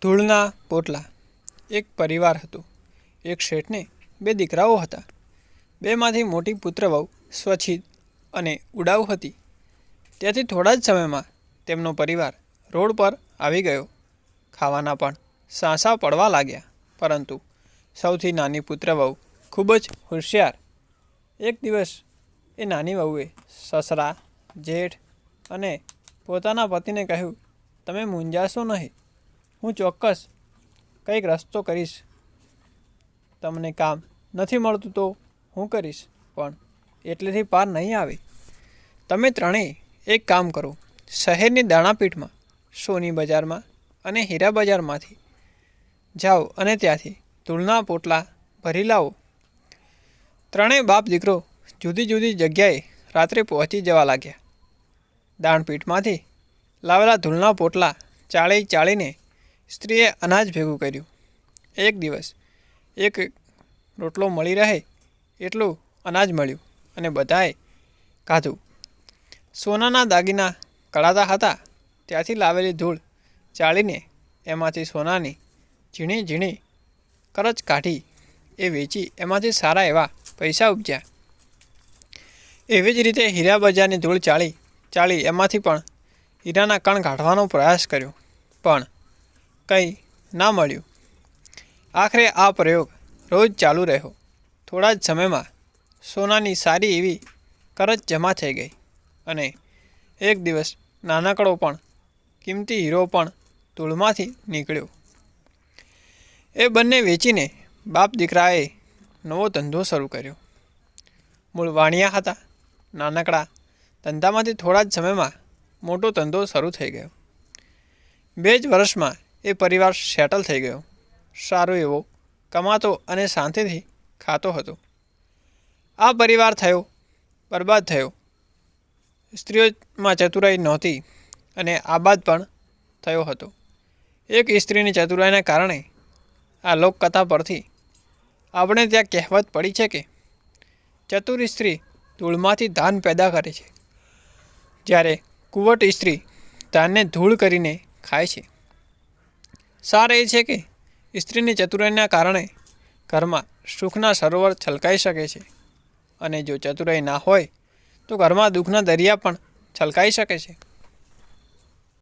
ધૂળના પોટલા. એક પરિવાર હતું. એક શેઠને 2 દીકરાઓ હતા. બેમાંથી મોટી પુત્રવહુ સ્વચ્છિત અને ઉડાઉ હતી. ત્યાંથી થોડા જ સમયમાં તેમનો પરિવાર રોડ પર આવી ગયો. ખાવાના પણ સાંસા પડવા લાગ્યા. પરંતુ સૌથી નાની પુત્રવહુ ખૂબ જ હોશિયાર. એક દિવસ એ નાની વહુએ સસરા, જેઠ અને પોતાના પતિને કહ્યું, તમે મૂંઝાશો નહીં. હું ચોક્કસ કંઈક રસ્તો કરીશ. તમને કામ નથી મળતું તો હું કરીશ, પણ એટલેથી પાર નહીં આવે. તમે ત્રણેય એક કામ કરો. શહેરની દાણાપીઠમાં, સોની બજારમાં અને હીરા બજારમાંથી જાઓ અને ત્યાંથી ધૂળના પોટલા ભરી લાવો. ત્રણેય બાપ દીકરો જુદી જુદી જગ્યાએ રાત્રે પહોંચી જવા લાગ્યા. દાણપીઠમાંથી લાવેલા ધૂળના પોટલા ચાળીને સ્ત્રીએ અનાજ ભેગું કર્યું. એક દિવસ એક રોટલો મળી રહે એટલું અનાજ મળ્યું અને બધાએ ખાધું. સોનાના દાગીના કળાતા હતા. ત્યાંથી લાવેલી ધૂળ ચાળીને એમાંથી સોનાની ઝીણી ઝીણી કરચ કાઢી એ વેચી એમાંથી સારા એવા પૈસા ઉપજ્યા. એવી જ રીતે હીરા બજારની ધૂળ ચાળી એમાંથી પણ હીરાના કણ કાઢવાનો પ્રયાસ કર્યો, પણ કંઈ ના મળ્યું. આખરે આ પ્રયોગ રોજ ચાલુ રહ્યો. થોડા જ સમયમાં સોનાની સારી એવી કરચ જમા થઈ ગઈ અને એક દિવસ નાનકડો પણ કિંમતી હીરો પણ ધૂળમાંથી નીકળ્યો. એ બંને વેચીને બાપ દીકરાએ નવો ધંધો શરૂ કર્યો. મૂળ વાણિયા હતા. નાનકડા ધંધામાંથી થોડા જ સમયમાં મોટો ધંધો શરૂ થઈ ગયો. 2 જ વર્ષમાં એ પરિવાર સેટલ થઈ ગયો. સારો એવો કમાતો અને શાંતિથી ખાતો હતો. આ પરિવાર બરબાદ થયો. સ્ત્રીઓમાં ચતુરાઈ નહોતી અને આબાદ પણ થયો હતો. એક સ્ત્રીની ચતુરાઈને કારણે આ લોકકથા પરથી આપણે ત્યાં કહેવત પડી છે કે ચતુર સ્ત્રી ધૂળમાંથી ધાન પેદા કરે છે, જ્યારે કુંવટ સ્ત્રી ધાનને ધૂળ કરીને ખાય છે. સાર એ છે કે સ્ત્રીની ચતુરાઈના કારણે ઘરમાં સુખના સરોવર છલકાઈ શકે છે, અને જો ચતુરાઈ ના હોય તો ઘરમાં દુઃખના દરિયા પણ છલકાઈ શકે છે.